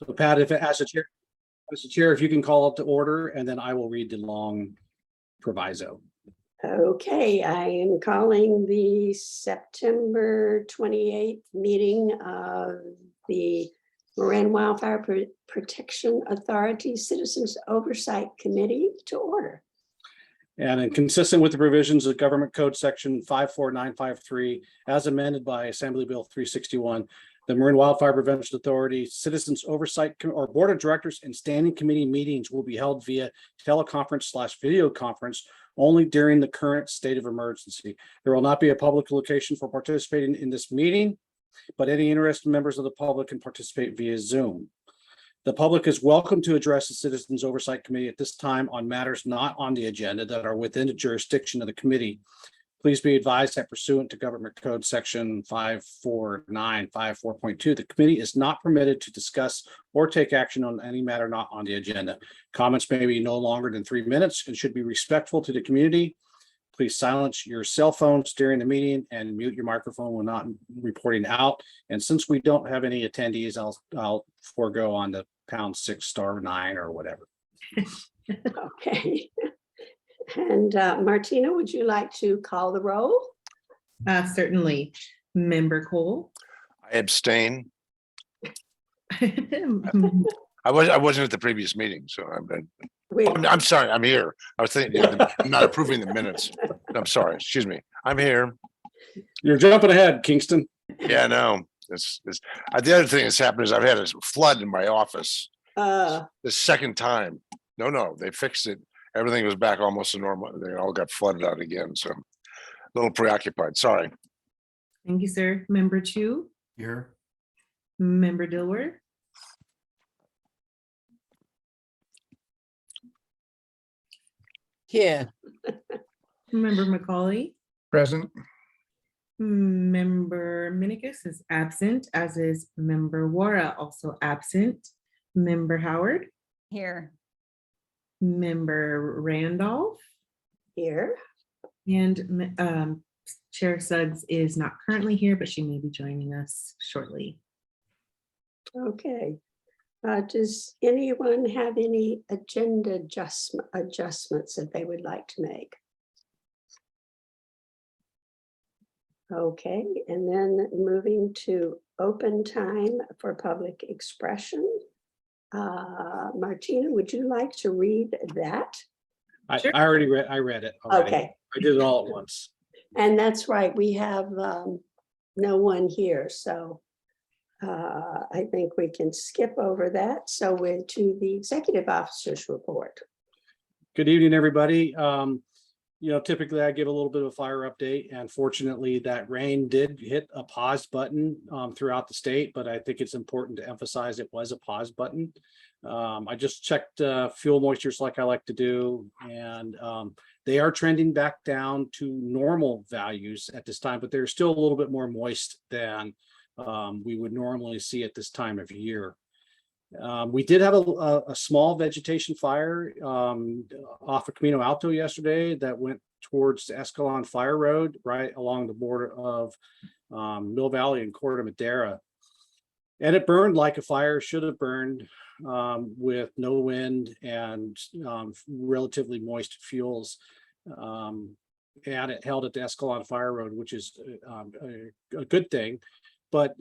So Pat, if as the chair, if you can call up to order, and then I will read the long proviso. Okay, I am calling the September 28th meeting of the Marin Wildfire Protection Authority Citizens Oversight Committee to order. And consistent with the provisions of Government Code Section 54953, as amended by Assembly Bill 361, the Marin Wildfire Prevention Authority Citizens Oversight or Board of Directors and Standing Committee meetings will be held via teleconference/video conference only during the current state of emergency. There will not be a public location for participating in this meeting, but any interested members of the public can participate via Zoom. The public is welcome to address the Citizens Oversight Committee at this time on matters not on the agenda that are within the jurisdiction of the committee. Please be advised that pursuant to Government Code Section 54954.2, the committee is not permitted to discuss or take action on any matter not on the agenda. Comments may be no longer than 3 minutes and should be respectful to the community. Please silence your cell phones during the meeting and mute your microphone when not reporting out. And since we don't have any attendees, I'll forego on the #6*9 or whatever. Okay. And Martina, would you like to call the roll? Certainly. Member Cole. I abstain. I wasn't at the previous meeting, so I'm sorry, I'm here. I was thinking, I'm not approving the minutes. I'm sorry, excuse me. I'm here. You're jumping ahead, Kingston. Yeah, no. The other thing that's happened is I've had a flood in my office. The second time. No, they fixed it. Everything was back almost to normal. They all got flooded out again. So a little preoccupied. Sorry. Thank you, sir. Member Chu. Here. Member Dilworth. Here. Member McCauley. Present. Member Minikis is absent, as is Member Wara, also absent. Member Howard. Here. Member Randolph. Here. And Chair Suggs is not currently here, but she may be joining us shortly. Okay. Does anyone have any agenda adjustments that they would like to make? Okay, and then moving to open time for public expression. Martina, would you like to read that? Sure. I already read. I read it. Already. Okay. I did it all at once. And that's right, we have no one here, so I think we can skip over that. So we're to the executive officer's report. Good evening, everybody. Typically I give a little bit of a fire update, and fortunately that rain did hit a pause button throughout the state, but I think it's important to emphasize it was a pause button. I just checked fuel moistures like I like to do, and they are trending back down to normal values at this time, but they're still a little bit more moist than we would normally see at this time of year. We did have a small vegetation fire off of Camino Alto yesterday that went towards the Escalon Fire Road, right along the border of Mill Valley and Corte Madera. And it burned like a fire should have burned, with no wind and relatively moist fuels. And it held at the Escalon Fire Road, which is a good thing. But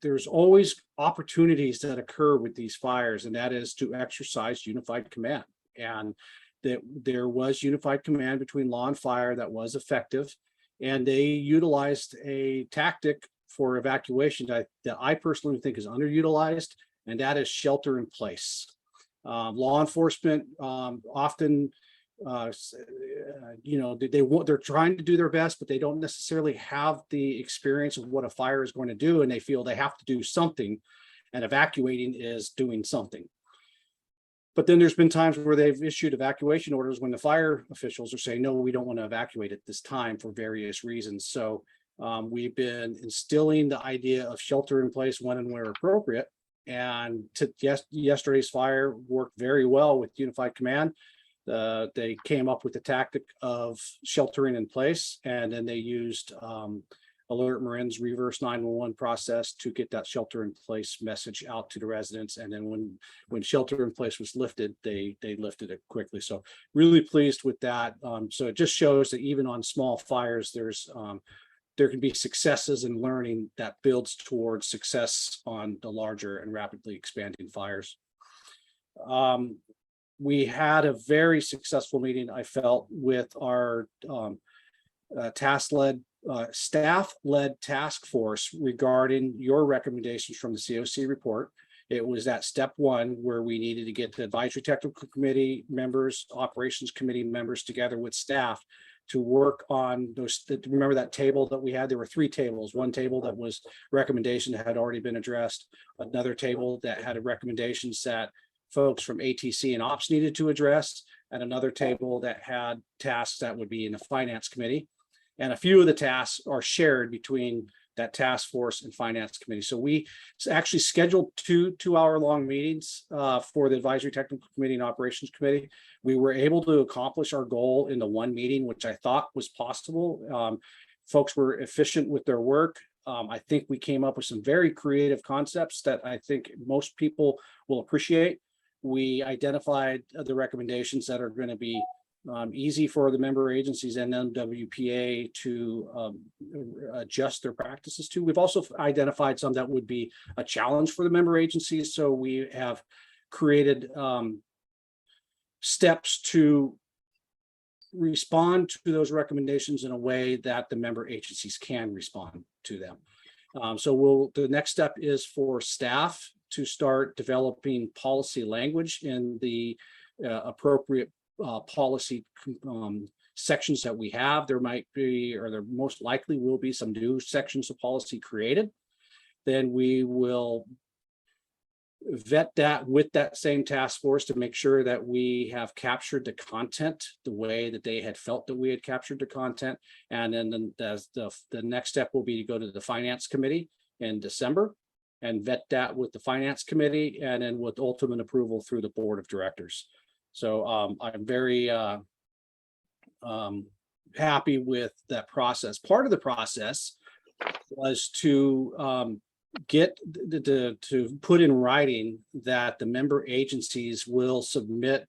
there's always opportunities that occur with these fires, and that is to exercise unified command. And that there was unified command between law and fire that was effective, and they utilized a tactic for evacuation that I personally think is underutilized, and that is shelter in place. Law enforcement often they're trying to do their best, but they don't necessarily have the experience of what a fire is going to do, and they feel they have to do something, and evacuating is doing something. But then there's been times where they've issued evacuation orders when the fire officials are saying, no, we don't want to evacuate at this time for various reasons. So we've been instilling the idea of shelter in place when and where appropriate, and yesterday's fire worked very well with unified command. They came up with the tactic of sheltering in place, and then they used a Alert Marin's reverse 911 process to get that shelter in place message out to the residents. And then when shelter in place was lifted, they lifted it quickly. So really pleased with that. So it just shows that even on small fires, there can be successes in learning that builds towards success on the larger and rapidly expanding fires. We had a very successful meeting, I felt, with our staff-led task force regarding your recommendations from the COC report. It was at step one where we needed to get the advisory technical committee members, operations committee members together with staff to work on those. Remember that table that we had? There were 3 tables. One table that was recommendation that had already been addressed. Another table that had recommendations that folks from ATC and ops needed to address, and another table that had tasks that would be in the finance committee. And a few of the tasks are shared between that task force and finance committee. So we actually scheduled 2 2-hour-long meetings for the advisory technical committee and operations committee. We were able to accomplish our goal in the one meeting, which I thought was possible. Folks were efficient with their work. I think we came up with some very creative concepts that I think most people will appreciate. We identified the recommendations that are going to be easy for the member agencies and MWPA to adjust their practices to. We've also identified some that would be a challenge for the member agencies. So we have created steps to respond to those recommendations in a way that the member agencies can respond to them. So the next step is for staff to start developing policy language in the appropriate policy sections that we have. There might be, or there most likely will be, some new sections of policy created. Then we will vet that with that same task force to make sure that we have captured the content the way that they had felt that we had captured the content. And then the next step will be to go to the finance committee in December and vet that with the finance committee, and then with ultimate approval through the board of directors. So I'm very happy with that process. Part of the process was to get to put in writing that the member agencies will submit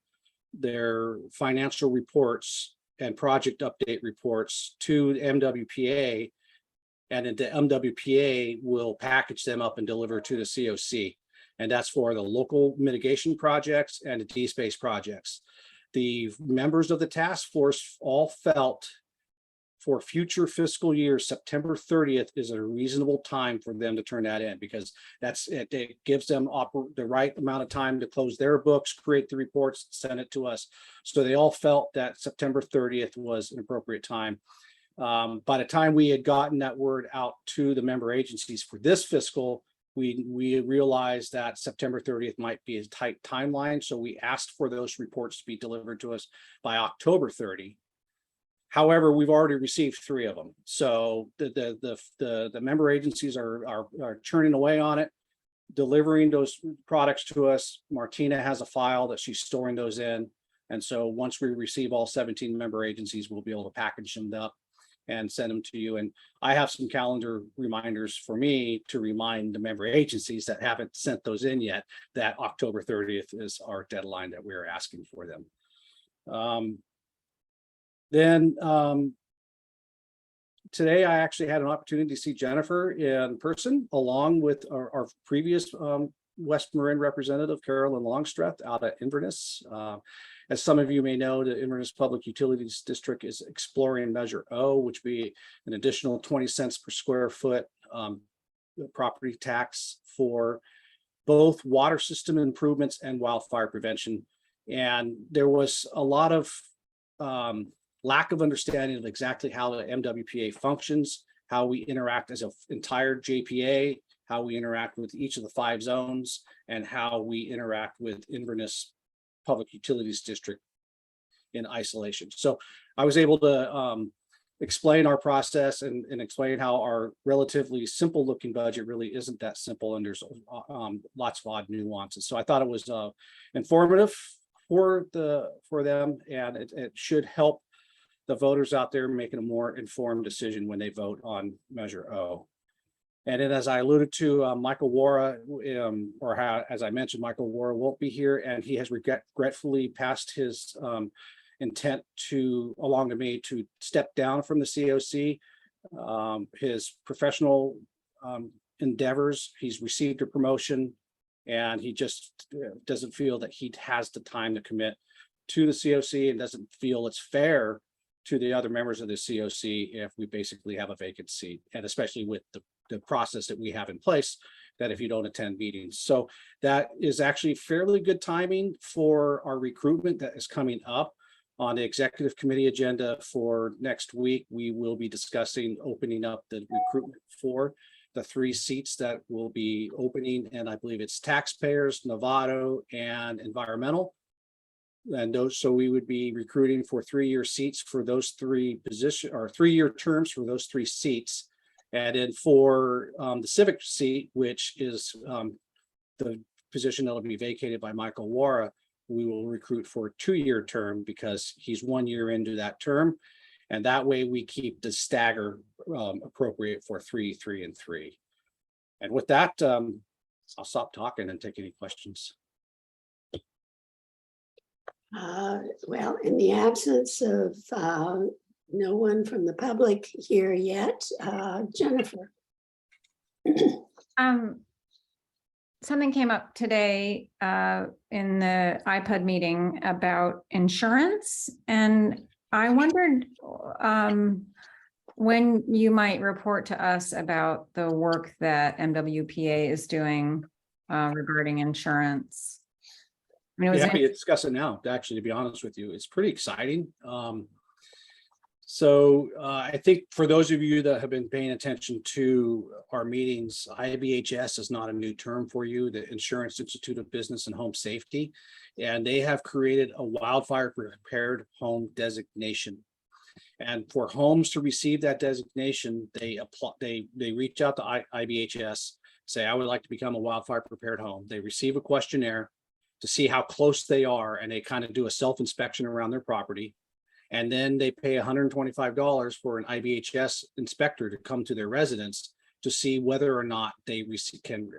their financial reports and project update reports to MWPA, and then the MWPA will package them up and deliver to the COC. And that's for the local mitigation projects and the D-space projects. The members of the task force all felt for future fiscal years, September 30th is a reasonable time for them to turn that in, because it gives them the right amount of time to close their books, create the reports, send it to us. So they all felt that September 30th was an appropriate time. By the time we had gotten that word out to the member agencies for this fiscal, we realized that September 30th might be a tight timeline. So we asked for those reports to be delivered to us by October 30. However, we've already received 3 of them. So the member agencies are churning away on it, delivering those products to us. Martina has a file that she's storing those in. And so once we receive all 17 member agencies, we'll be able to package them up and send them to you. And I have some calendar reminders for me to remind the member agencies that haven't sent those in yet that October 30th is our deadline that we're asking for them. Today I actually had an opportunity to see Jennifer in person, along with our previous West Marin representative, Carolyn Longstreth, out at Inverness. As some of you may know, the Inverness Public Utilities District is exploring Measure O, which would be an additional 20 cents per square foot property tax for both water system improvements and wildfire prevention. And there was a lot of lack of understanding of exactly how the MWPA functions, how we interact as an entire JPA, how we interact with each of the 5 zones, and how we interact with Inverness Public Utilities District in isolation. So I was able to explain our process and explain how our relatively simple looking budget really isn't that simple, and there's lots of odd nuances. So I thought it was informative for them, and it should help the voters out there making a more informed decision when they vote on Measure O. And then, as I alluded to, Michael Wara, as I mentioned, Michael Wara won't be here, and he has regretfully passed his intent along to me to step down from the COC. His professional endeavors, he's received a promotion, and he just doesn't feel that he has the time to commit to the COC, and doesn't feel it's fair to the other members of the COC if we basically have a vacant seat, and especially with the process that we have in place, that if you don't attend meetings. So that is actually fairly good timing for our recruitment that is coming up. On the executive committee agenda for next week, we will be discussing opening up the recruitment for the 3 seats that will be opening, and I believe it's taxpayers, Novato, and environmental. And those, so we would be recruiting for 3-year seats for those 3 positions, or 3-year terms for those 3 seats. And then for the civic seat, which is the position that will be vacated by Michael Wara, we will recruit for a 2-year term because he's 1 year into that term. And that way we keep the stagger appropriate for 3, 3, and 3. And with that, I'll stop talking and take any questions. Well, in the absence of no one from the public here yet, Jennifer. Something came up today in the iPod meeting about insurance, and I wondered when you might report to us about the work that MWPA is doing regarding insurance. I mean, it was Happy to discuss it now, actually, to be honest with you. It's pretty exciting. So I think for those of you that have been paying attention to our meetings, IBHS is not a new term for you, the Insurance Institute of Business and Home Safety, and they have created a wildfire prepared home designation. And for homes to receive that designation, they reach out to IBHS, say, I would like to become a wildfire prepared home. They receive a questionnaire to see how close they are, and they kind of do a self-inspection around their property. And then they pay $125 for an IBHS inspector to come to their residence to see whether or not they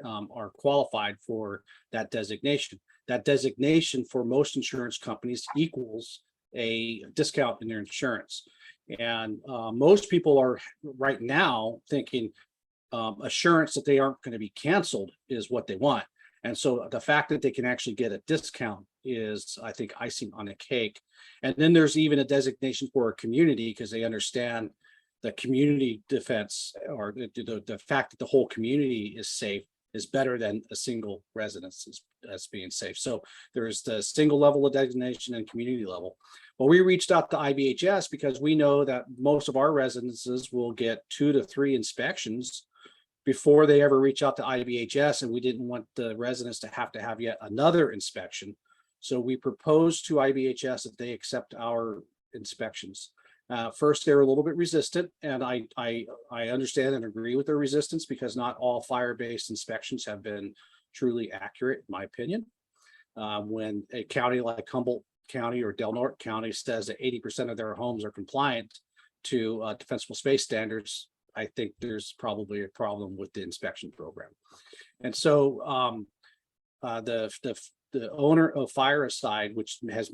are qualified for that designation. That designation for most insurance companies equals a discount in their insurance. And most people are right now thinking assurance that they aren't going to be canceled is what they want. And so the fact that they can actually get a discount is, I think, icing on the cake. And then there's even a designation for a community because they understand the community defense, or the fact that the whole community is safe is better than a single residence as being safe. So there's the single level of designation and community level. Well, we reached out to IBHS because we know that most of our residences will get 2 to 3 inspections before they ever reach out to IBHS, and we didn't want the residents to have yet another inspection. So we proposed to IBHS that they accept our inspections. First, they were a little bit resistant, and I understand and agree with their resistance because not all fire-based inspections have been truly accurate, in my opinion. When a county like Humboldt County or Del Norte County says that 80% of their homes are compliant to defensible space standards, I think there's probably a problem with the inspection program. And so the owner of Fireside, which has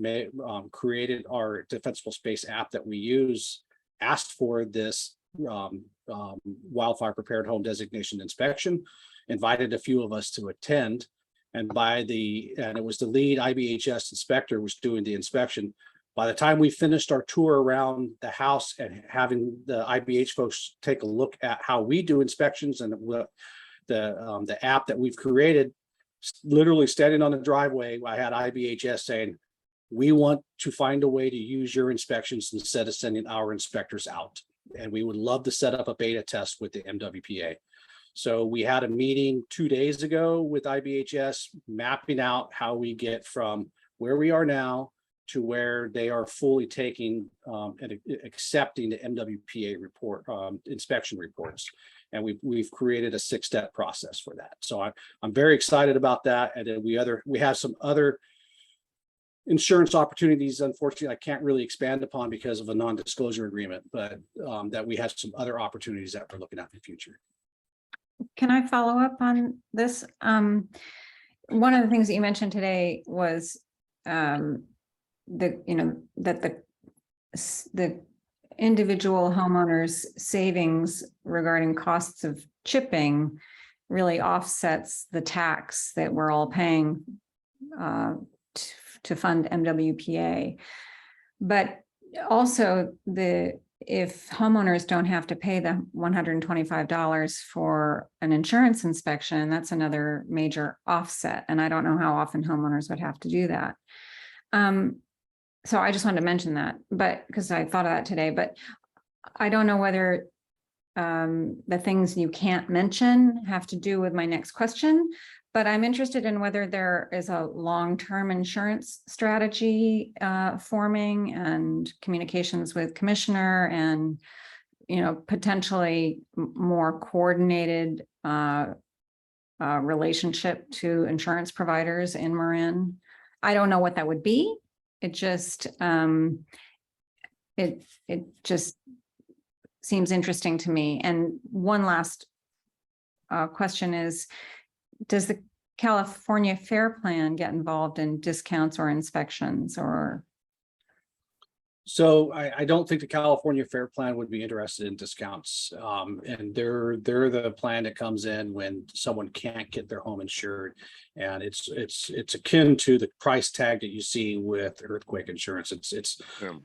created our defensible space app that we use, asked for this wildfire prepared home designation inspection, invited a few of us to attend. And it was the lead IBHS inspector was doing the inspection. By the time we finished our tour around the house and having the IBH folks take a look at how we do inspections and the app that we've created, literally standing on the driveway, I had IBHS saying, we want to find a way to use your inspections instead of sending our inspectors out. And we would love to set up a beta test with the MWPA. So we had a meeting 2 days ago with IBHS, mapping out how we get from where we are now to where they are fully taking and accepting the MWPA report, inspection reports. And we've created a 6-step process for that. So I'm very excited about that. And then we have some other insurance opportunities, unfortunately, I can't really expand upon because of a non-disclosure agreement, but that we have some other opportunities that we're looking at in the future. Can I follow up on this? One of the things that you mentioned today was that the individual homeowners' savings regarding costs of chipping really offsets the tax that we're all paying to fund MWPA. But also if homeowners don't have to pay the $125 for an insurance inspection, that's another major offset. And I don't know how often homeowners would have to do that. So I just wanted to mention that, but because I thought of that today, but I don't know whether the things you can't mention have to do with my next question, but I'm interested in whether there is a long-term insurance strategy forming and communications with commissioner and, potentially more coordinated relationship to insurance providers in Marin. I don't know what that would be. It just, it just seems interesting to me. And one last question is, does the California Fair Plan get involved in discounts or inspections or? So I don't think the California Fair Plan would be interested in discounts. And they're the plan that comes in when someone can't get their home insured. And it's akin to the price tag that you see with earthquake insurance.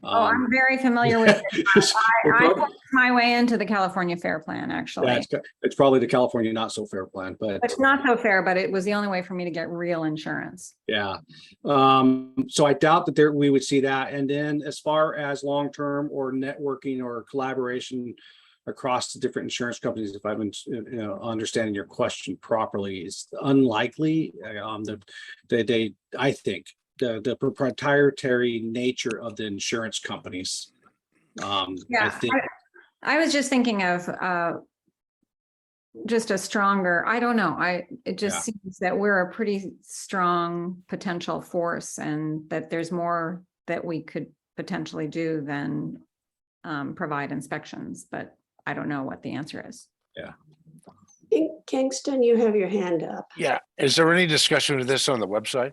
I'm very familiar with it. I worked my way into the California Fair Plan, actually. Yeah, it's probably the California Not So Fair Plan, but It's not so fair, but it was the only way for me to get real insurance. yeah. So I doubt that we would see that. And then as far as long-term or networking or collaboration across the different insurance companies, if I've been understanding your question properly, is unlikely. I think the proprietary nature of the insurance companies. I was just thinking of just a stronger, I don't know. It just seems that we're a pretty strong potential force and that there's more that we could potentially do than provide inspections, but I don't know what the answer is. Yeah. Kingston, you have your hand up. Yeah. Is there any discussion of this on the website?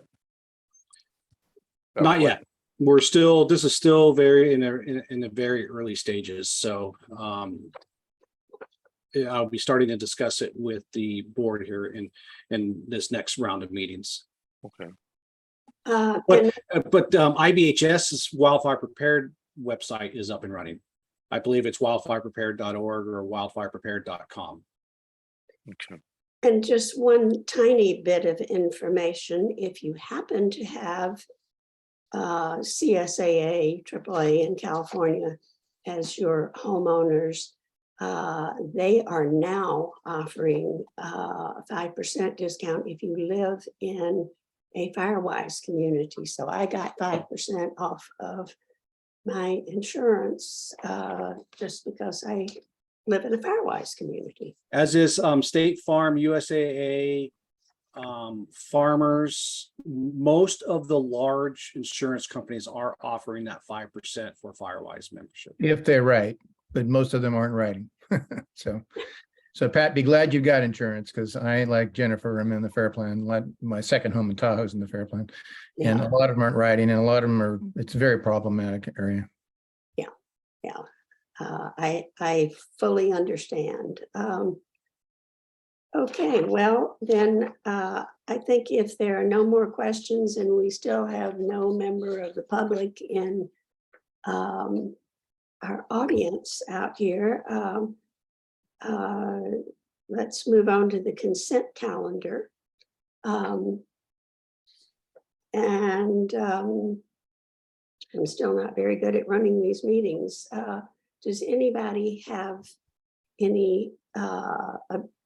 Not yet. This is still very in the very early stages. So I'll be starting to discuss it with the board here in this next round of meetings. Okay. But IBHS's wildfire prepared website is up and running. I believe it's wildfireprepared.org or wildfireprepared.com. Okay. And just one tiny bit of information, if you happen to have CSAA, AAA in California as your homeowners, they are now offering a 5% discount if you live in a Firewise community. So I got 5% off of my insurance just because I live in a Firewise community. As is State Farm, USAA, Farmers. Most of the large insurance companies are offering that 5% for Firewise membership. If they're right, but most of them aren't writing. So Pat, be glad you got insurance, because I, like Jennifer, I'm in the Fair Plan. My second home in Tahoe's in the Fair Plan. And a lot of them aren't writing, and a lot of them it's a very problematic area. Yeah. I fully understand. Okay, well, then I think if there are no more questions and we still have no member of the public in our audience out here, let's move on to the consent calendar. I'm still not very good at running these meetings. Does anybody have any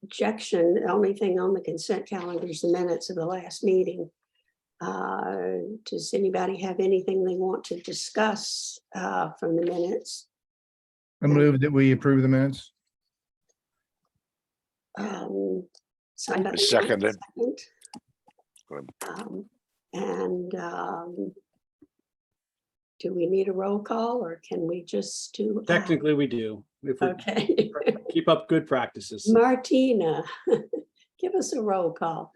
objection? The only thing on the consent calendar is the minutes of the last meeting. Does anybody have anything they want to discuss from the minutes? I move that we approve the minutes. Somebody Seconded. second? Good. do we need a roll call or can we just do? Technically, we do. If we Okay. keep up good practices. Martina, give us a roll call.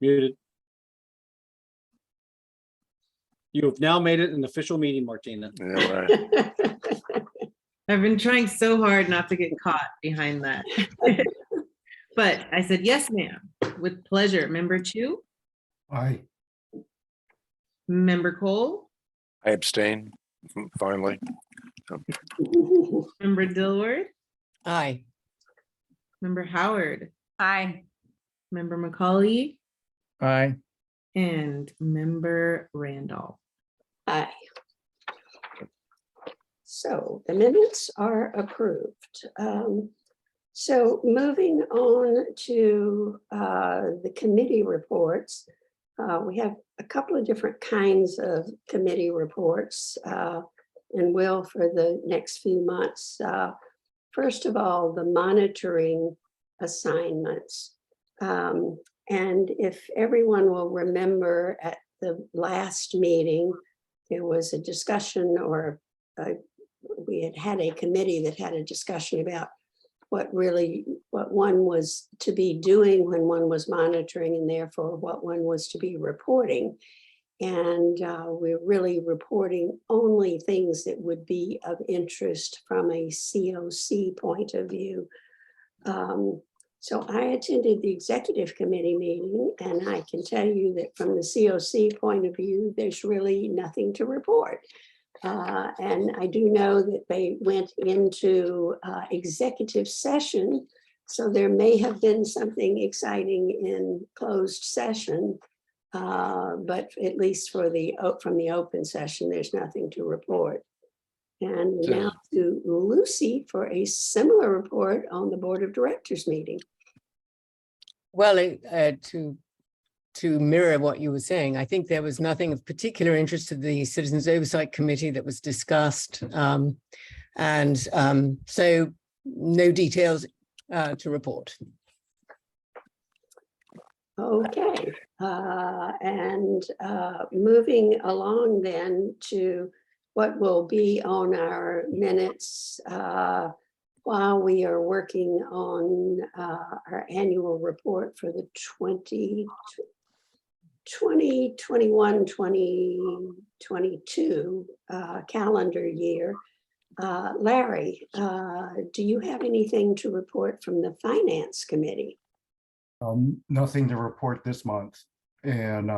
Muted. You have now made it an official meeting, Martina. Yeah, right. I've been trying so hard not to get caught behind that. But I said, yes, ma'am, with pleasure. Member Chu, Aye. Member Cole, I abstain, finally. Member Dilworth, Aye. Member Howard, Aye. Member Macaulay, Aye. and Member Randolph. Aye. So the minutes are approved. So moving on to the committee reports, we have a couple of different kinds of committee reports and will for the next few months. First of all, the monitoring assignments. And if everyone will remember at the last meeting, there was a discussion or we had a committee that had a discussion about what one was to be doing when one was monitoring and therefore what one was to be reporting. And we're really reporting only things that would be of interest from a COC point of view. So I attended the executive committee meeting and I can tell you that from the COC point of view, there's really nothing to report. And I do know that they went into executive session. So there may have been something exciting in closed session. But at least from the open session, there's nothing to report. And now to Lucy for a similar report on the Board of Directors meeting. Well, to mirror what you were saying, I think there was nothing of particular interest to the Citizens Oversight Committee that was discussed. So no details to report. Okay, and moving along then to what will be on our minutes while we are working on our annual report for the 2021-2022 calendar year. Larry, do you have anything to report from the Finance Committee? Nothing to report this month, and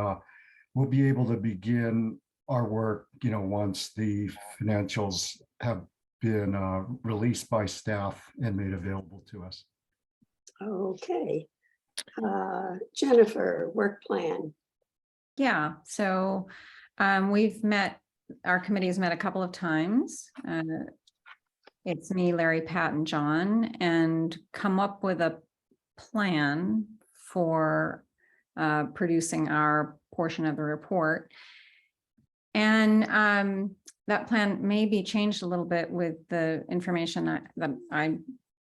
we'll be able to begin our work, once the financials have been released by staff and made available to us. Okay. Jennifer, work plan. Yeah, so our committee has met a couple of times. It's me, Larry, Pat, and John, and come up with a plan for producing our portion of the report. And that plan may be changed a little bit with the information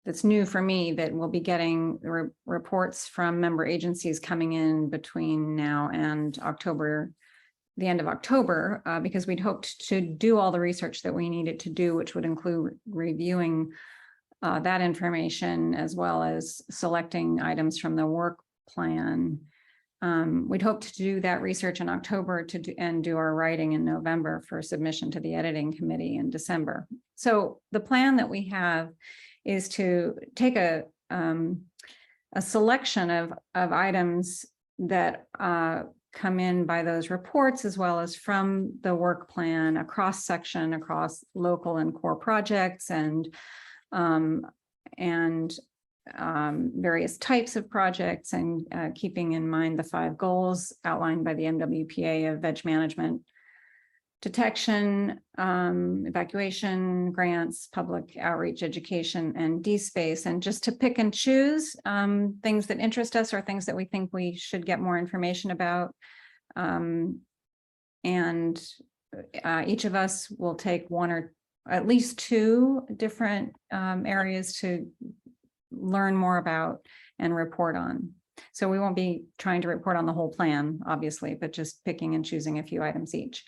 that's new for me, that we'll be getting reports from member agencies coming in between now and October, the end of October, because we'd hoped to do all the research that we needed to do, which would include reviewing that information as well as selecting items from the work plan. We'd hoped to do that research in October and do our writing in November for submission to the editing committee in December. So the plan that we have is to take a selection of items that come in by those reports, as well as from the work plan, a cross section across local and core projects and various types of projects, and keeping in mind the 5 goals outlined by the MWPA of veg management, detection, evacuation, grants, public outreach, education, and DSpace. And just to pick and choose things that interest us or things that we think we should get more information about. Each of us will take 1 or at least 2 different areas to learn more about and report on. So we won't be trying to report on the whole plan, obviously, but just picking and choosing a few items each.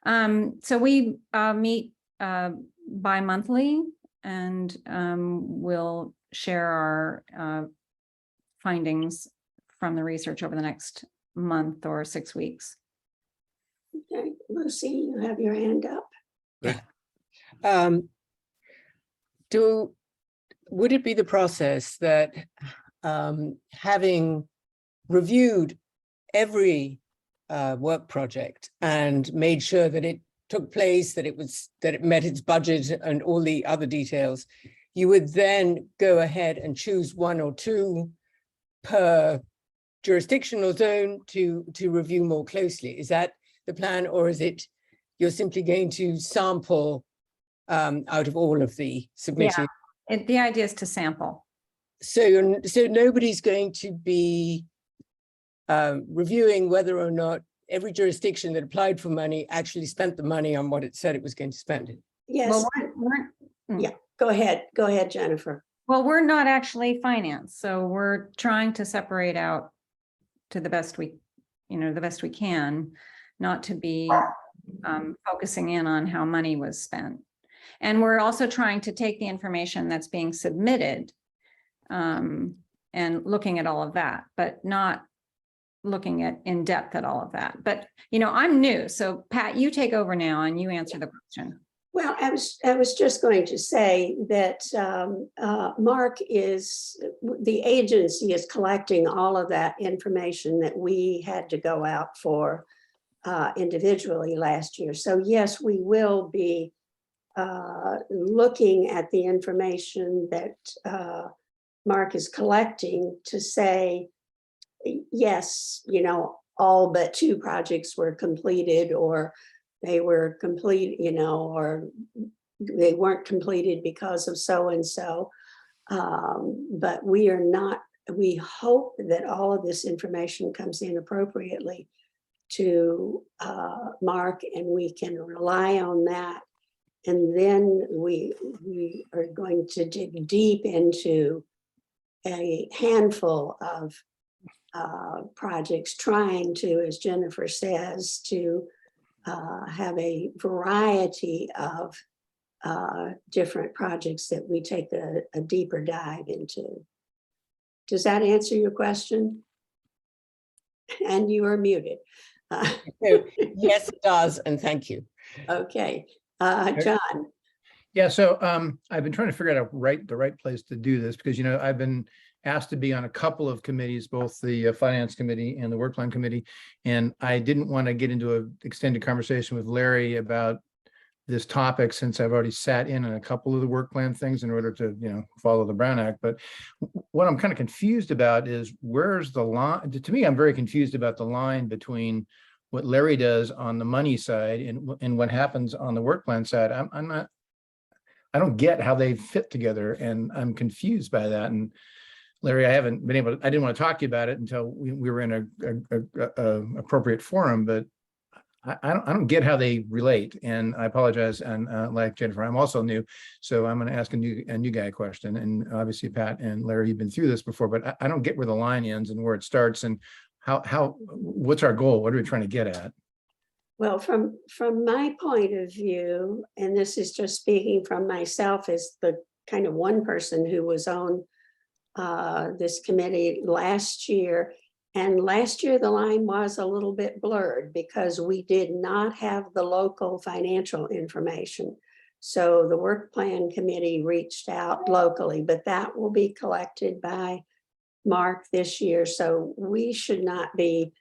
So we meet bi-monthly, and we'll share our findings from the research over the next month or 6 weeks. Okay, Lucy, you have your hand up. Would it be the process that having reviewed every work project and made sure that it took place, that it met its budget and all the other details, you would then go ahead and choose one or two per jurisdictional zone to review more closely? Is that the plan, or is it you're simply going to sample out of all of the submitted? Yeah, the idea is to sample. So nobody's going to be reviewing whether or not every jurisdiction that applied for money actually spent the money on what it said it was going to spend it. Yes, Well, yeah, go ahead, Jennifer. well, we're not actually finance, so we're trying to separate out to the best we, the best we can, not to be focusing in on how money was spent. And we're also trying to take the information that's being submitted and looking at all of that, but not looking at in depth at all of that. But, I'm new. So Pat, you take over now and you answer the question. Well, I was just going to say that Mark the agency is collecting all of that information that we had to go out for individually last year. So yes, we will be looking at the information that Mark is collecting to say, yes, all but 2 projects were completed, or they were complete, or they weren't completed because of so-and-so. But we hope that all of this information comes in appropriately to Mark, and we can rely on that. And then we are going to dig deep into a handful of projects, trying to, as Jennifer says, to have a variety of different projects that we take a deeper dive into. Does that answer your question? And you are muted. Yes, it does, and thank you. Okay, John. Yeah, so I've been trying to figure out the right place to do this, because I've been asked to be on a couple of committees, both the finance committee and the work plan committee, and I didn't want to get into an extended conversation with Larry about this topic, since I've already sat in on a couple of the work plan things in order to follow the Brown Act. But what I'm kind of confused about is, where's the line? To me, I'm very confused about the line between what Larry does on the money side and what happens on the work plan side. I don't get how they fit together, and I'm confused by that. And Larry, I didn't want to talk to you about it until we were in a appropriate forum, but I don't get how they relate. And I apologize. And like Jennifer, I'm also new, so I'm going to ask a new guy question. And obviously Pat and Larry, you've been through this before, but I don't get where the line ends and where it starts, and what's our goal? What are we trying to get at? Well, from my point of view, and this is just speaking from myself as the kind of one person who was on this committee last year. And last year, the line was a little bit blurred because we did not have the local financial information. So the work plan committee reached out locally, but that will be collected by Mark this year. So we should not be,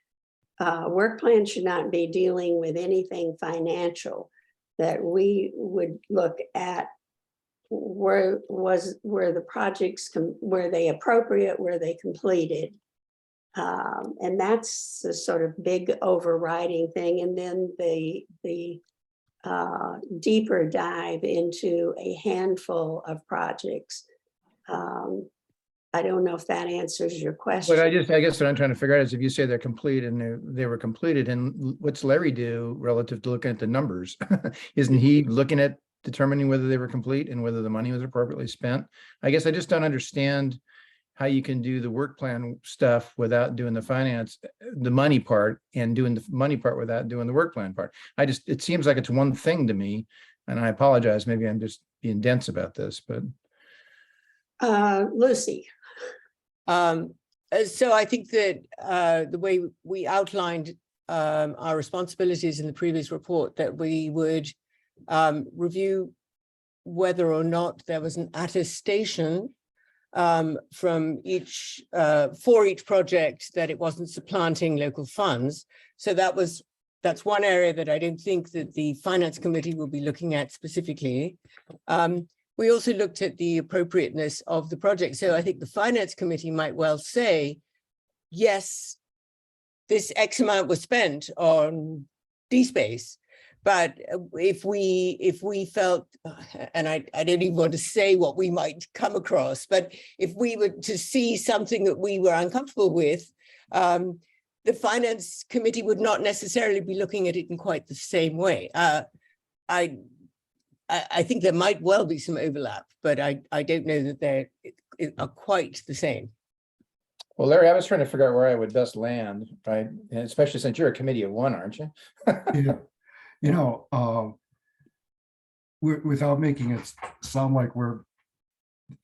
work plan should not be dealing with anything financial. That we would look at were the projects, were they appropriate, were they completed? And that's the sort of big overriding thing. And then the deeper dive into a handful of projects. I don't know if that answers your question. But I guess what I'm trying to figure out is, if you say they're complete and they were completed, and what's Larry do relative to looking at the numbers? Isn't he looking at determining whether they were complete and whether the money was appropriately spent? I guess I just don't understand how you can do the work plan stuff without doing the money part, and doing the money part without doing the work plan part. It seems like it's one thing to me, and I apologize, maybe I'm just being dense about this, but. Lucy, So I think that the way we outlined our responsibilities in the previous report, that we would review whether or not there was an attestation from each for each project that it wasn't supplanting local funds. So that's one area that I don't think that the Finance Committee will be looking at specifically. We also looked at the appropriateness of the project. So I think the Finance Committee might well say, yes, this X amount was spent on DSpace, but if we felt, and I don't even want to say what we might come across, but if we were to see something that we were uncomfortable with, the Finance Committee would not necessarily be looking at it in quite the same way. I think there might well be some overlap, but I don't know that they are quite the same. Well, Larry, I was trying to figure out where I would best land, right? And especially since you're a committee of one, aren't you? Yeah. You know, without making it sound like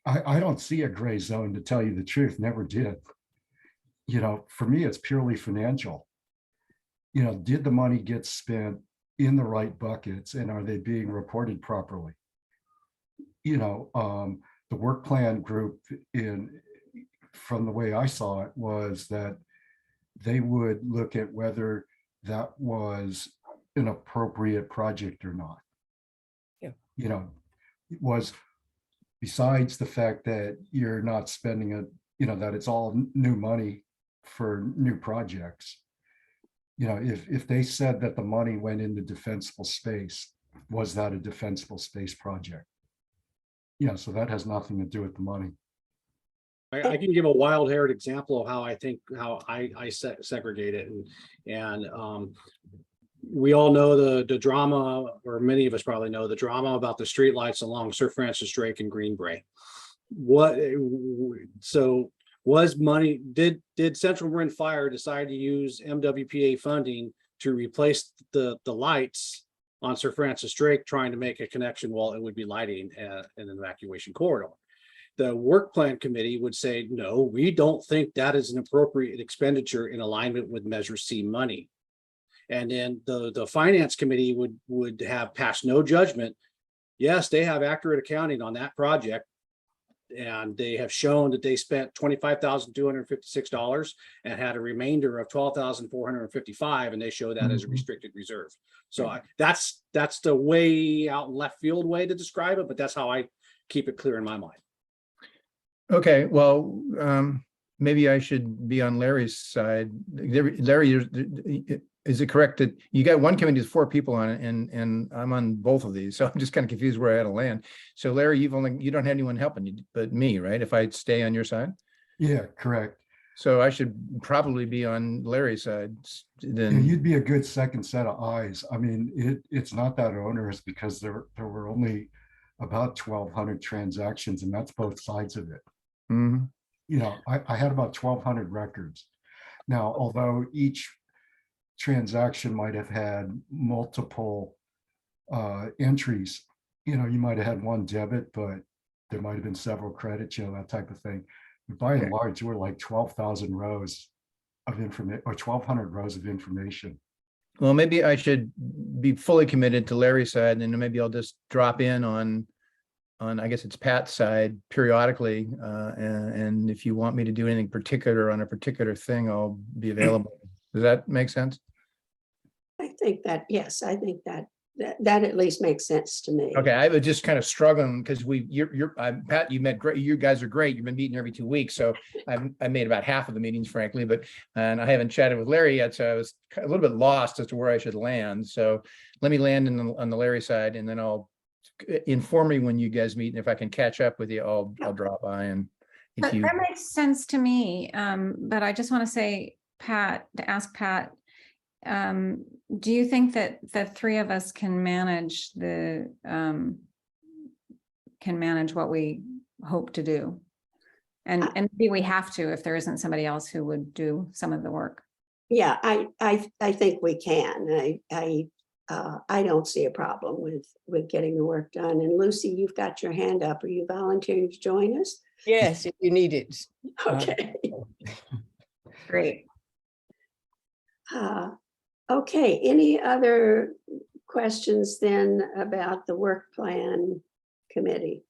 I don't see a gray zone, to tell you the truth, never did. You know, for me, it's purely financial. You know, did the money get spent in the right buckets, and are they being reported properly? You know, the work plan group, from the way I saw it, was that they would look at whether that was an appropriate project or not. Yeah. You know, it was, besides the fact that you're not spending it, you know, that it's all new money for new projects. You know, if they said that the money went into defensible space, was that a defensible space project? Yeah, so that has nothing to do with the money. I can give a wild-haired example of how I segregate it, and we all know the drama, or many of us probably know the drama about the streetlights along Sir Francis Drake and Greenbrae. Did Central Marin Fire decide to use MWPA funding to replace the lights on Sir Francis Drake, trying to make a connection while it would be lighting an evacuation corridor? The work plan committee would say, no, we don't think that is an appropriate expenditure in alignment with Measure C money. And then the finance committee would have passed no judgment. Yes, they have accurate accounting on that project, and they have shown that they spent $25,256 and had a remainder of $12,455, and they show that as a restricted reserve. So that's the way out in left field way to describe it, but that's how I keep it clear in my mind. Okay, well, maybe I should be on Larry's side. Larry, is it correct that you got one committee with 4 people on it, and I'm on both of these, so I'm just kind of confused where I had to land. So Larry, you don't have anyone helping you but me, right? If I stay on your side? Yeah, correct. So I should probably be on Larry's side then. Yeah, you'd be a good second set of eyes. I mean, it's not that onerous, because there were only about 1,200 transactions, and that's both sides of it. Mm-hmm. You know, I had about 1,200 records. Now, although each transaction might have had multiple entries, you know, you might have had one debit, but there might have been several credits, you know, that type of thing. But by and large, there were like 12,000 rows of information, or 1,200 rows of information. Well, maybe I should be fully committed to Larry's side, and then maybe I'll just drop in on I guess it's Pat's side periodically. And if you want me to do anything particular on a particular thing, I'll be available. Does that make sense? I think that, yes, I think that at least makes sense to me. Okay, I was just kind of struggling because Pat, you met great. You guys are great. You've been meeting every 2 weeks, so I made about half of the meetings, frankly. And I haven't chatted with Larry yet, so I was a little bit lost as to where I should land. So let me land on the Larry side, and then I'll inform me when you guys meet, and if I can catch up with you, I'll drop by. And if you, that makes sense to me. But I just want to say, Pat, to ask Pat, do you think that the 3 of us can manage what we hope to do? And maybe we have to if there isn't somebody else who would do some of the work. Yeah, I think we can. I don't see a problem with getting the work done. And Lucy, you've got your hand up. Are you volunteering to join us? Yes, if you need it. Okay. Great. Okay, any other questions then about the work plan committee?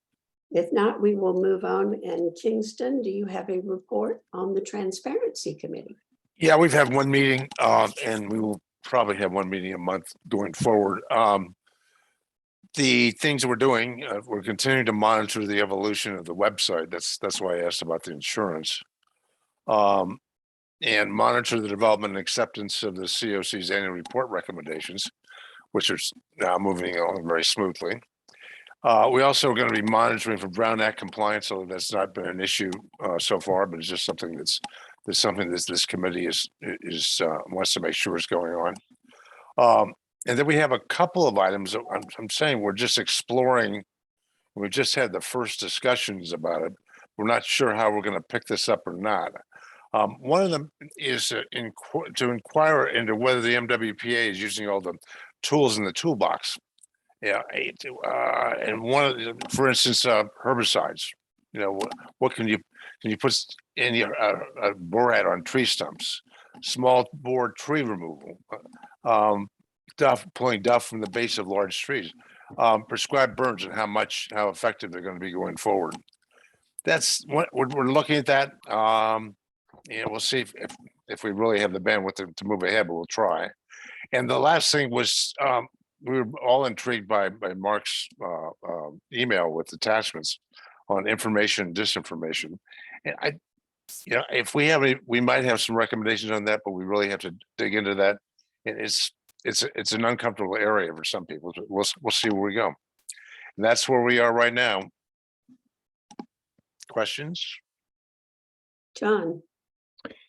If not, we will move on. And Kingston, do you have a report on the transparency committee? Yeah, we've had one meeting, and we will probably have one meeting a month going forward. The things that we're doing, we're continuing to monitor the evolution of the website. That's why I asked about the insurance. And monitor the development and acceptance of the COC's annual report recommendations, which are now moving along very smoothly. We also are going to be monitoring for Brown Act compliance, although that's not been an issue so far, but it's just something that's something that this committee is wants to make sure is going on. And then we have a couple of items that I'm saying we're just exploring. We've just had the first discussions about it. We're not sure how we're going to pick this up or not. One of them is to inquire into whether the MWPA is using all the tools in the toolbox. Yeah, and one of the, for instance, herbicides. You know, what can you put in your borat on tree stumps, small bore tree removal, pulling duff from the base of large trees, prescribed burns, and how effective they're going to be going forward. That's what we're looking at that. And we'll see if we really have the bandwidth to move ahead, but we'll try. And the last thing was we were all intrigued by Mark's email with attachments on information, disinformation. And if we have we might have some recommendations on that, but we really have to dig into that. And it's an uncomfortable area for some people. But we'll see where we go. And that's where we are right now. Questions? John?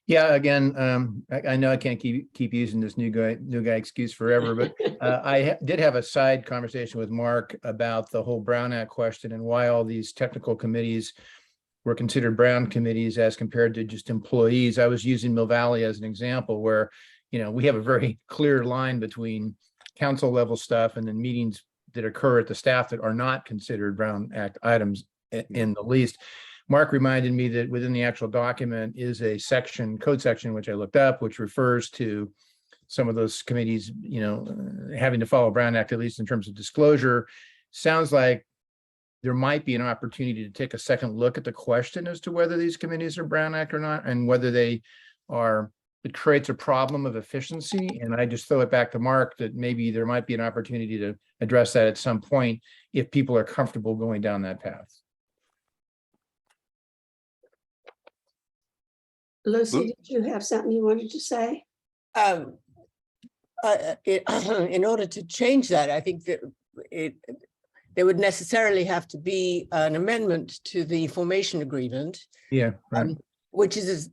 Yeah, again, I know I can't keep using this new guy excuse forever, but I did have a side conversation with Mark about the whole Brown Act question and why all these technical committees were considered Brown committees as compared to just employees. I was using Mill Valley as an example where, we have a very clear line between council level stuff and then meetings that occur at the staff that are not considered Brown Act items in the least. Mark reminded me that within the actual document is a code section, which I looked up, which refers to some of those committees, having to follow Brown Act, at least in terms of disclosure. Sounds like there might be an opportunity to take a second look at the question as to whether these committees are Brown Act or not, and whether they are, it creates a problem of efficiency. And I just throw it back to Mark that maybe there might be an opportunity to address that at some point if people are comfortable going down that path. Lucy, did you have something you wanted to say? In order to change that, I think that there would necessarily have to be an amendment to the formation agreement. Yeah, right. Which is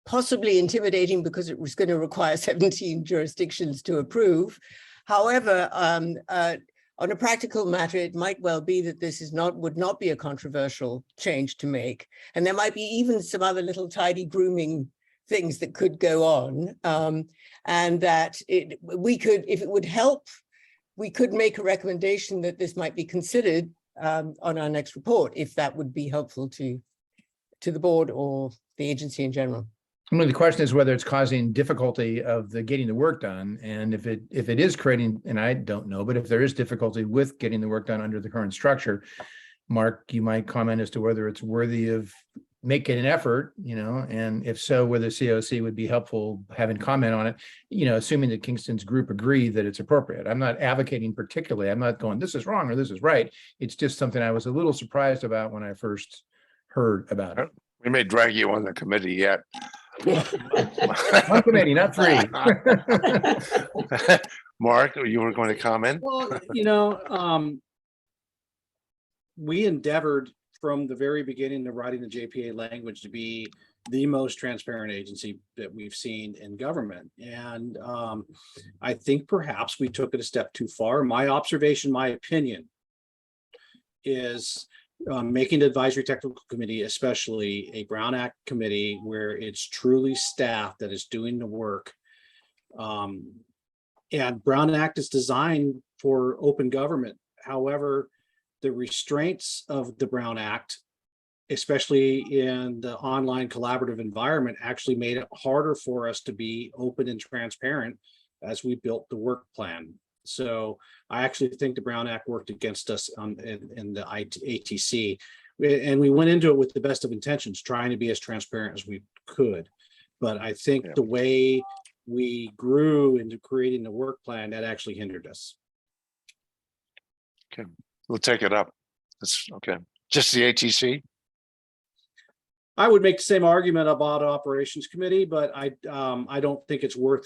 possibly intimidating because it was going to require 17 jurisdictions to approve. However, on a practical matter, it might well be that this would not be a controversial change to make. And there might be even some other little tidy grooming things that could go on. And that we could, if it would help, we could make a recommendation that this might be considered on our next report, if that would be helpful to the board or the agency in general. I mean, the question is whether it's causing difficulty of getting the work done. And if it is creating, and I don't know, but if there is difficulty with getting the work done under the current structure, Mark, you might comment as to whether it's worthy of making an effort, and if so, whether COC would be helpful having comment on it, assuming that Kingston's group agree that it's appropriate. I'm not advocating particularly. I'm not going, this is wrong or this is right. It's just something I was a little surprised about when I first heard about it. We may drag you on the committee yet. One committee, not three. Mark, you were going to comment? Well, we endeavored from the very beginning of writing the JPA language to be the most transparent agency that we've seen in government. And I think perhaps we took it a step too far. My observation, my opinion is making the advisory technical committee, especially a Brown Act committee where it's truly staff that is doing the work. And Brown Act is designed for open government. However, the restraints of the Brown Act, especially in the online collaborative environment, actually made it harder for us to be open and transparent as we built the work plan. So I actually think the Brown Act worked against us in the ATC. And we went into it with the best of intentions, trying to be as transparent as we could. But I think the way we grew into creating the work plan, that actually hindered us. Okay, we'll take it up. That's okay. Just the ATC? I would make the same argument about operations committee, but I don't think it's worth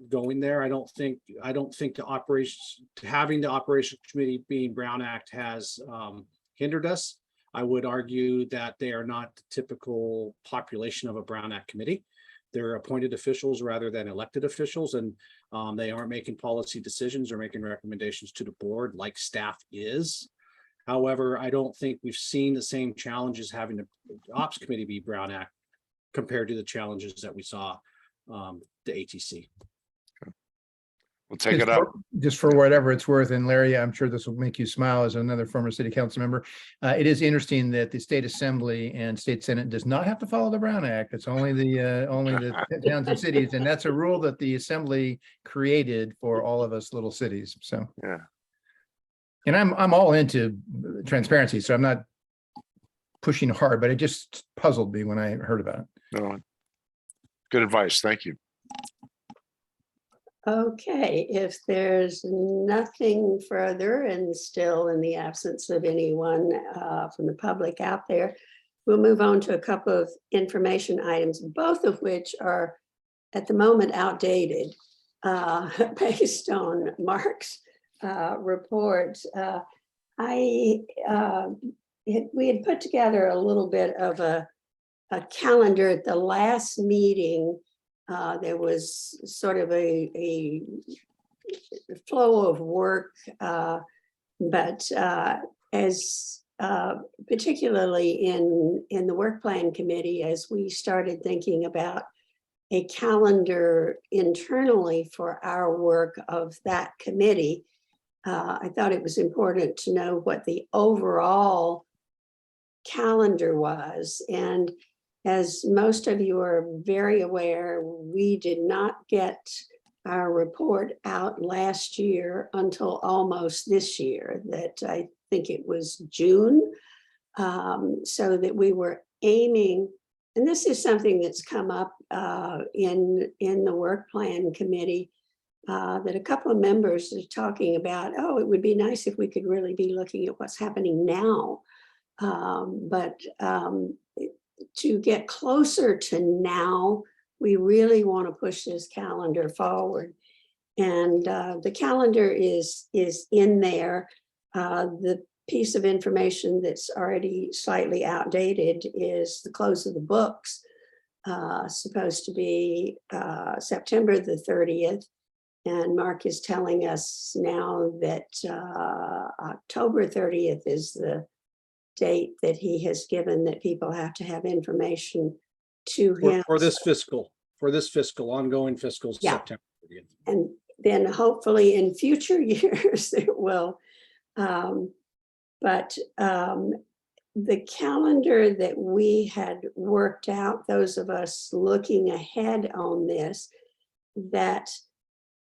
going there. I don't think the operations, having the operations committee being Brown Act has hindered us. I would argue that they are not the typical population of a Brown Act committee. They're appointed officials rather than elected officials, and they aren't making policy decisions or making recommendations to the board like staff is. However, I don't think we've seen the same challenges having the ops committee be Brown Act compared to the challenges that we saw the ATC. We'll take it up. Just for whatever it's worth, and Larry, I'm sure this will make you smile as another former city council member. It is interesting that the state assembly and state senate does not have to follow the Brown Act. It's only the towns and cities, and that's a rule that the assembly created for all of us little cities. So Yeah. And I'm all into transparency, so I'm not pushing hard, but it just puzzled me when I heard about it. No. Good advice. Thank you. Okay, if there's nothing further, and still in the absence of anyone from the public out there, we'll move on to a couple of information items, both of which are at the moment outdated based on Mark's report. We had put together a little bit of a calendar at the last meeting. There was sort of a flow of work, but as particularly in the work plan committee, as we started thinking about a calendar internally for our work of that committee, I thought it was important to know what the overall calendar was. And as most of you are very aware, we did not get our report out last year until almost this year, that I think it was June, so that we were aiming, and this is something that's come up in the work plan committee, that a couple of members are talking about, oh, it would be nice if we could really be looking at what's happening now. But to get closer to now, we really want to push this calendar forward. And the calendar is in there. The piece of information that's already slightly outdated is the close of the books, supposed to be September the 30th. And Mark is telling us now that October 30th is the date that he has given that people have to have information to him. For this fiscal, ongoing fiscal Yeah. September 30th. And then hopefully in future years it will. But the calendar that we had worked out, those of us looking ahead on this, that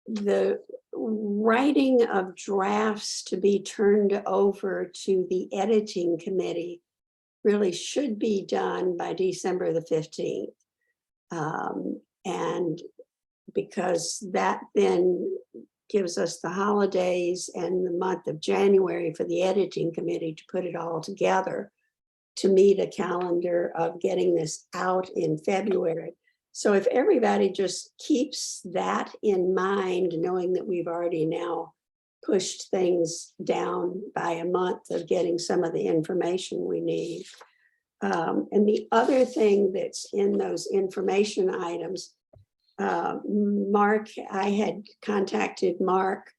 the writing of drafts to be turned over to the editing committee really should be done by December the 15th. And because that then gives us the holidays and the month of January for the editing committee to put it all together to meet a calendar of getting this out in February. So if everybody just keeps that in mind, knowing that we've already now pushed things down by a month of getting some of the information we need. And the other thing that's in those information items, Mark, I had contacted Mark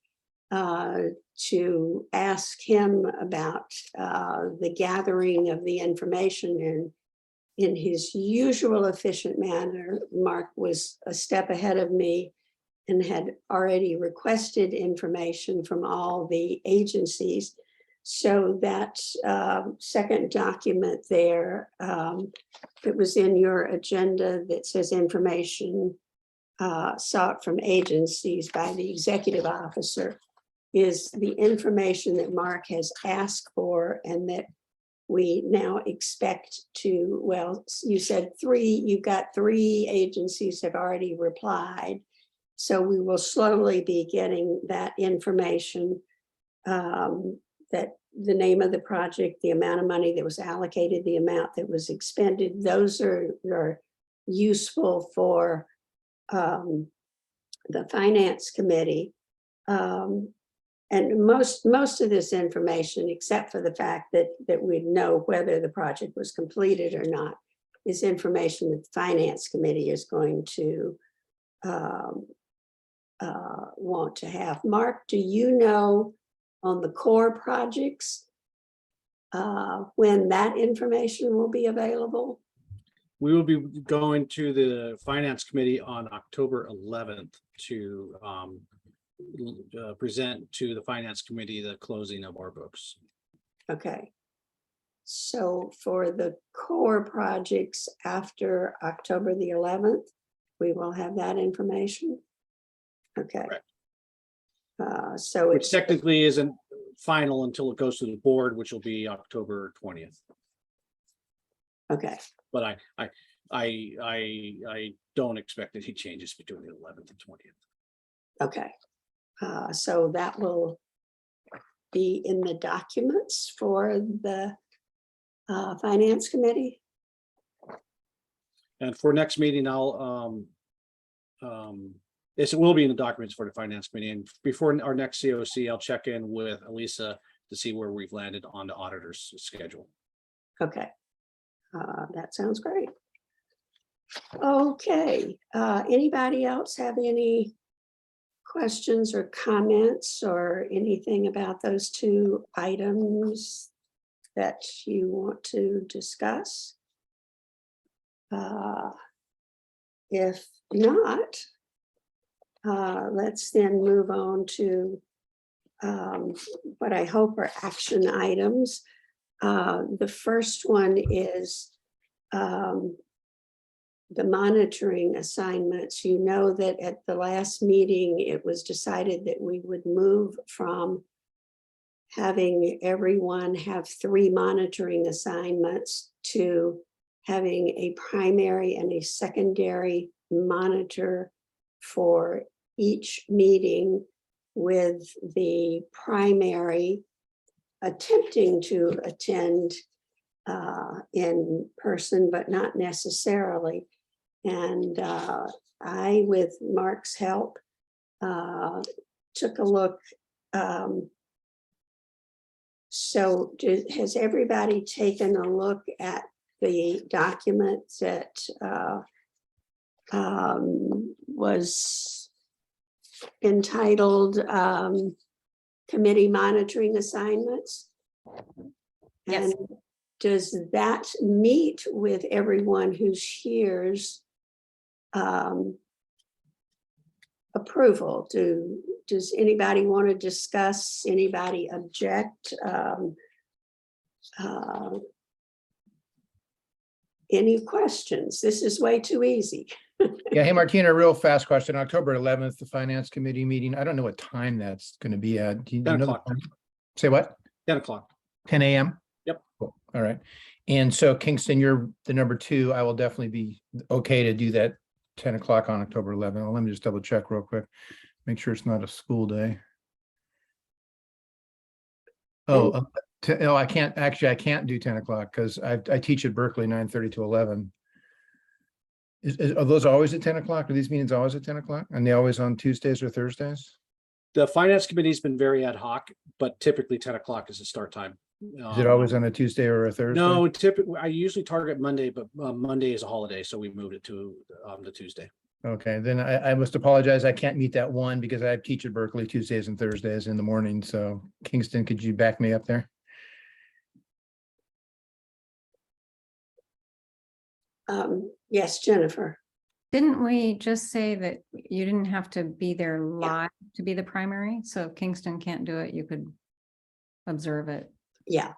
to ask him about the gathering of the information, and in his usual efficient manner, Mark was a step ahead of me and had already requested information from all the agencies. So that second document there, it was in your agenda that says information sought from agencies by the executive officer, is the information that Mark has asked for and that we now expect to, well, you said you've got 3 agencies have already replied. So we will slowly be getting that information, that the name of the project, the amount of money that was allocated, the amount that was expended. Those are useful for the finance committee. And most of this information, except for the fact that we know whether the project was completed or not, is information that the finance committee is going to want to have. Mark, do you know on the core projects when that information will be available? We will be going to the finance committee on October 11th to present to the finance committee the closing of our books. Okay. So for the core projects after October the 11th, we will have that information. Okay. So Which it's technically isn't final until it goes to the board, which will be October 20th. okay. But I don't expect any changes between the 11th and 20th. Okay. So that will be in the documents for the finance committee. And for next meeting, it will be in the documents for the finance committee. And before our next COC, I'll check in with Elisa to see where we've landed on the auditor's schedule. Okay. That sounds great. Okay. Anybody else have any questions or comments or anything about those 2 items that you want to discuss? If not, let's then move on to what I hope are action items. The first one is the monitoring assignments. You know that at the last meeting, it was decided that we would move from having everyone have 3 monitoring assignments to having a primary and a secondary monitor for each meeting, with the primary attempting to attend in person, but not necessarily. And I, with Mark's help, took a look. So has everybody taken a look at the document that was entitled Committee Monitoring Assignments? Yes. And does that meet with everyone who's here's approval? Does anybody want to discuss? Anybody object? Any questions? This is way too easy. Yeah, hey, Martina, real fast question. October 11th, the finance committee meeting. I don't know what time that's going to be at. Do you 10 know the o'clock. time? Say what? 10 o'clock. 10 a.m.? Yep. Cool. All right. And so Kingston, you're the number 2. I will definitely be okay to do that 10 o'clock on October 11th. Well, let me just double check real quick. Make sure it's not a school day. Oh, no, I can't do 10 o'clock because I teach at Berkeley 9:30 to 11. Are those always at 10 o'clock? Are these meetings always at 10 o'clock? And they always on Tuesdays or Thursdays? The finance committee's been very ad hoc, but typically 10 o'clock is the start time. Is it always on a Tuesday or a Thursday? No, typically, I usually target Monday, but Monday is a holiday, so we moved it to the Tuesday. Okay, then I must apologize. I can't meet that one because I teach at Berkeley Tuesdays and Thursdays in the morning. So Kingston, could you back me up there? Yes, Jennifer. Didn't we just say that you didn't have to be there live to be the primary? So if Kingston can't do it, you could observe it. Yeah.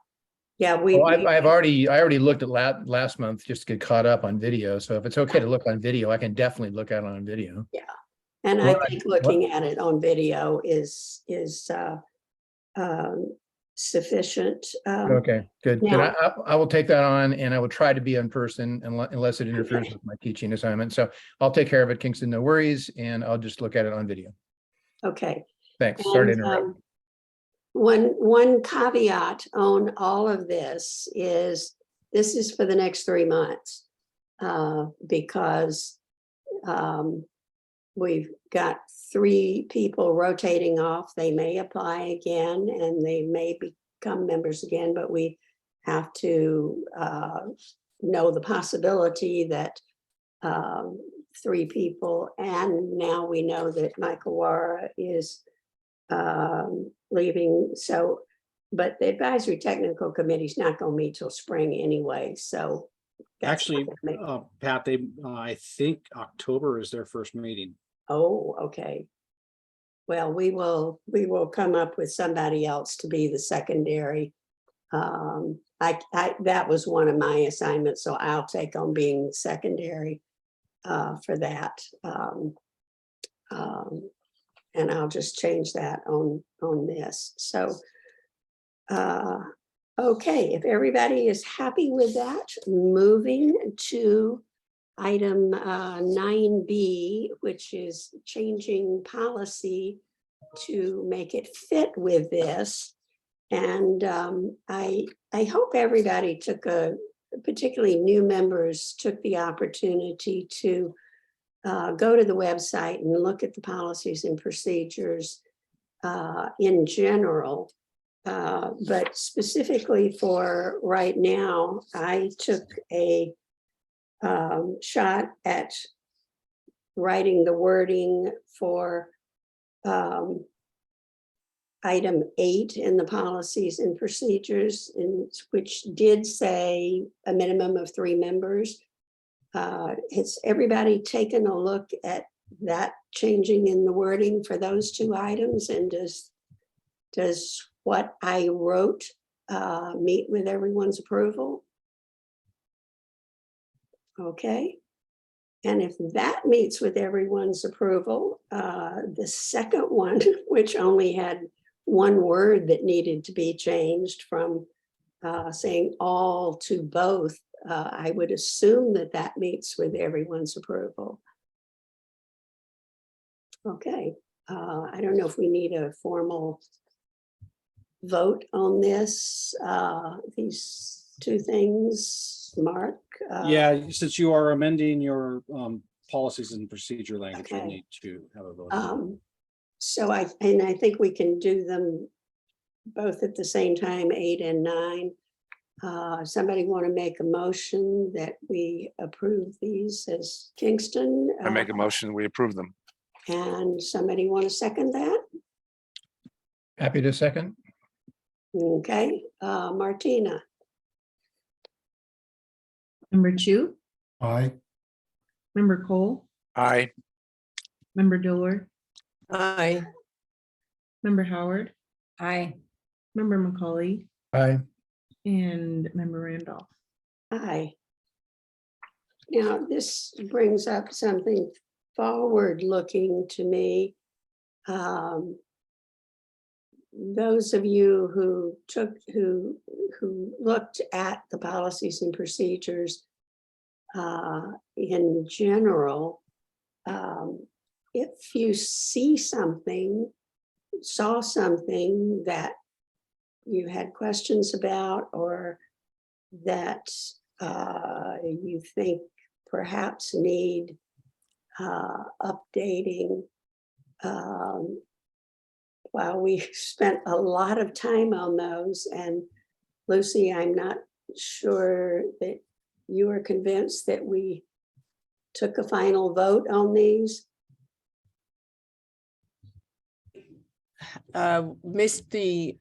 Yeah, Oh, I already looked at last month just to get caught up on video. So if it's okay to look on video, I can definitely look at it on video. and Well, I think looking at it on video is sufficient. Okay, good. Then Now- I will take that on and I will try to be in person unless it interferes Okay. with my teaching assignment. So I'll take care of it, Kingston, no worries. And I'll just look at it on video. Okay. Thanks. Sorry to And, interrupt. one caveat on all of this is for the next 3 months. Because we've got 3 people rotating off. They may apply again and they may become members again, but we have to know the possibility that 3 people, and now we know that Michael Wara is leaving. So, but the advisory technical committee is not going to meet till spring anyway. So that's Actually, not gonna make- Pat, they, I think October is their first meeting. Oh, okay. Well, we will come up with somebody else to be the secondary. That was one of my assignments, so I'll take on being secondary for that. And I'll just change that on this. So, okay, if everybody is happy with that, moving to item 9B, which is changing policy to make it fit with this. And I hope everybody particularly new members, took the opportunity to go to the website and look at the policies and procedures in general. But specifically for right now, I took a shot at writing the wording for item 8 in the policies and procedures, which did say a minimum of 3 members. Has everybody taken a look at that changing in the wording for those 2 items? And does what I wrote meet with everyone's approval? Okay. And if that meets with everyone's approval, the second one, which only had 1 word that needed to be changed from saying all to both, I would assume that meets with everyone's approval. Okay, I don't know if we need a formal vote on this, these 2 things, Mark? Yeah, since you are amending your policies and procedure language, we Okay. need to have a vote. So I think we can do them both at the same time, 8 and 9. Somebody want to make a motion that we approve these as Kingston? I make a motion, we approve them. And somebody want to second that? Happy to second. Okay, Martina, Member Chu, Aye. member Cole, Aye. member Dillard, Aye. member Howard, Aye. member McCauley, Aye. and member Randolph. aye. Now, this brings up something forward-looking to me. Those of you who looked at the policies and procedures in general, if you saw something that you had questions about, or that you think perhaps need updating, while we spent a lot of time on those, and Lucy, I'm not sure that you are convinced that we took a final vote on these? Missed the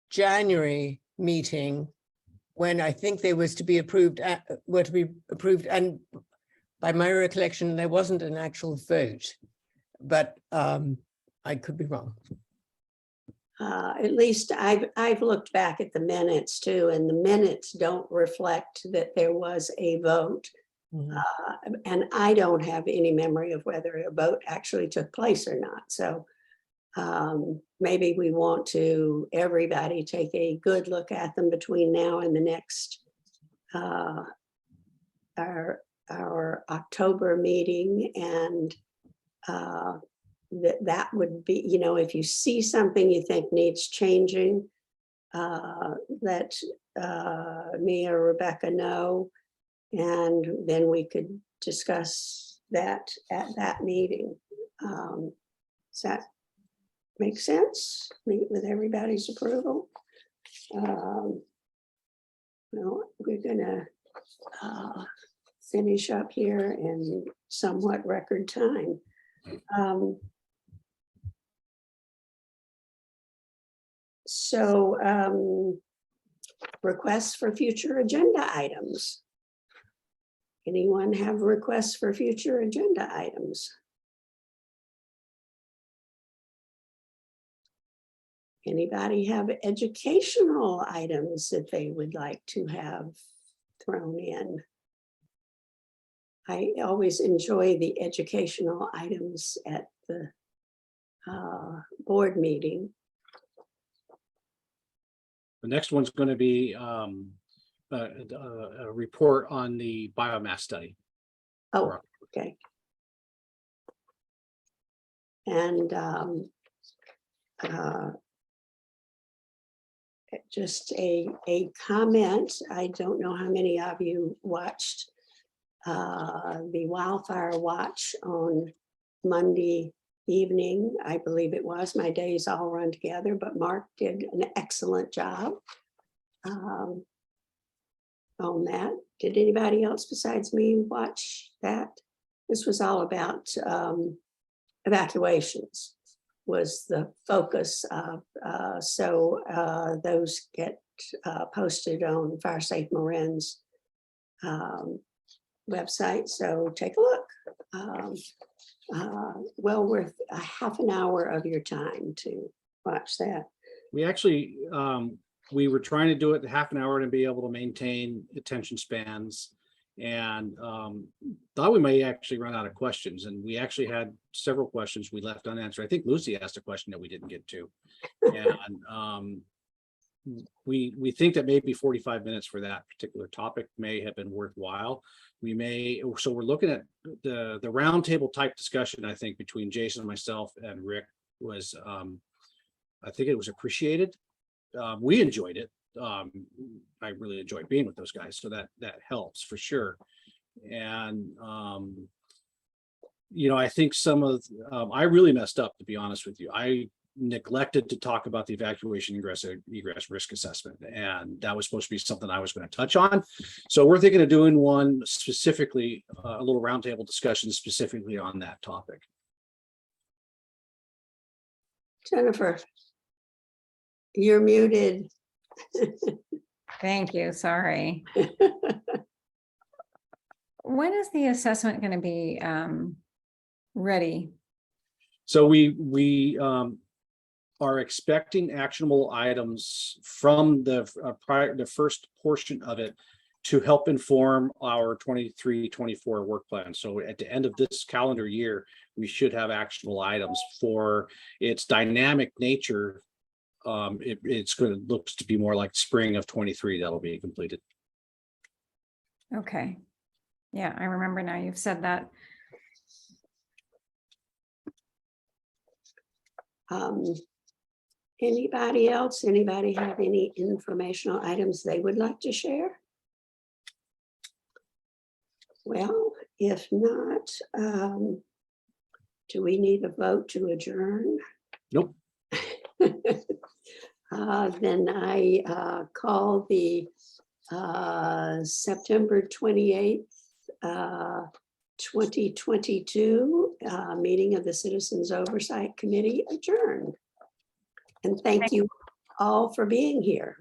January meeting when I think they was to be approved, were to be approved, and by my recollection, there wasn't an actual vote, but I could be wrong. At least I've looked back at the minutes too, and the minutes don't reflect that there was a vote. And I don't have any memory of whether a vote actually took place or not. So maybe we want to, everybody take a good look at them between now and the next, our October meeting, and that would be, you know, if you see something you think needs changing, let me or Rebecca know, and then we could discuss that at that meeting. Does that make sense? Meet with everybody's approval. Well, we're gonna finish up here in somewhat record time. Requests for future agenda items. Anyone have requests for future agenda items? Anybody have educational items that they would like to have thrown in? I always enjoy the educational items at the board meeting. The next one's going to be a report on the biomass study. Oh, okay. And just a comment. I don't know how many of you watched the wildfire watch on Monday evening. I believe it was. My days all run together, but Mark did an excellent job on that. Did anybody else besides me watch that? This was all about evacuations was the focus of, those get posted on Fire Safe Marin's website, so take a look. Well worth a half an hour of your time to watch that. We actually, we were trying to do it in half an hour to be able to maintain attention spans, and thought we may actually run out of questions. And we actually had several questions we left unanswered. I think Lucy asked a question that we didn't get to. And we think that maybe 45 minutes for that particular topic may have been worthwhile. We may, so we're looking at the roundtable type discussion, I think, between Jason, myself, and Rick was, I think it was appreciated. We enjoyed it. I really enjoyed being with those guys, so that helps for sure. And you know, I think some of I really messed up, to be honest with you. I neglected to talk about the evacuation egress risk assessment, and that was supposed to be something I was going to touch on. So we're thinking of doing one specifically, a little roundtable discussion specifically on that topic. Jennifer, you're muted. Thank you, sorry. When is the assessment going to be ready? So we are expecting actionable items from the first portion of it to help inform our 23-24 work plan. So at the end of this calendar year, we should have actionable items. For its dynamic nature, it's going to looks to be more like spring of 23 that'll be completed. Okay. Yeah, I remember now you've said that. Anybody else? Anybody have any informational items they would like to share? Well, if not, do we need a vote to adjourn? Nope. Then I call the September 28th 2022 meeting of the Citizens Oversight Committee adjourned. And thank you all for being here.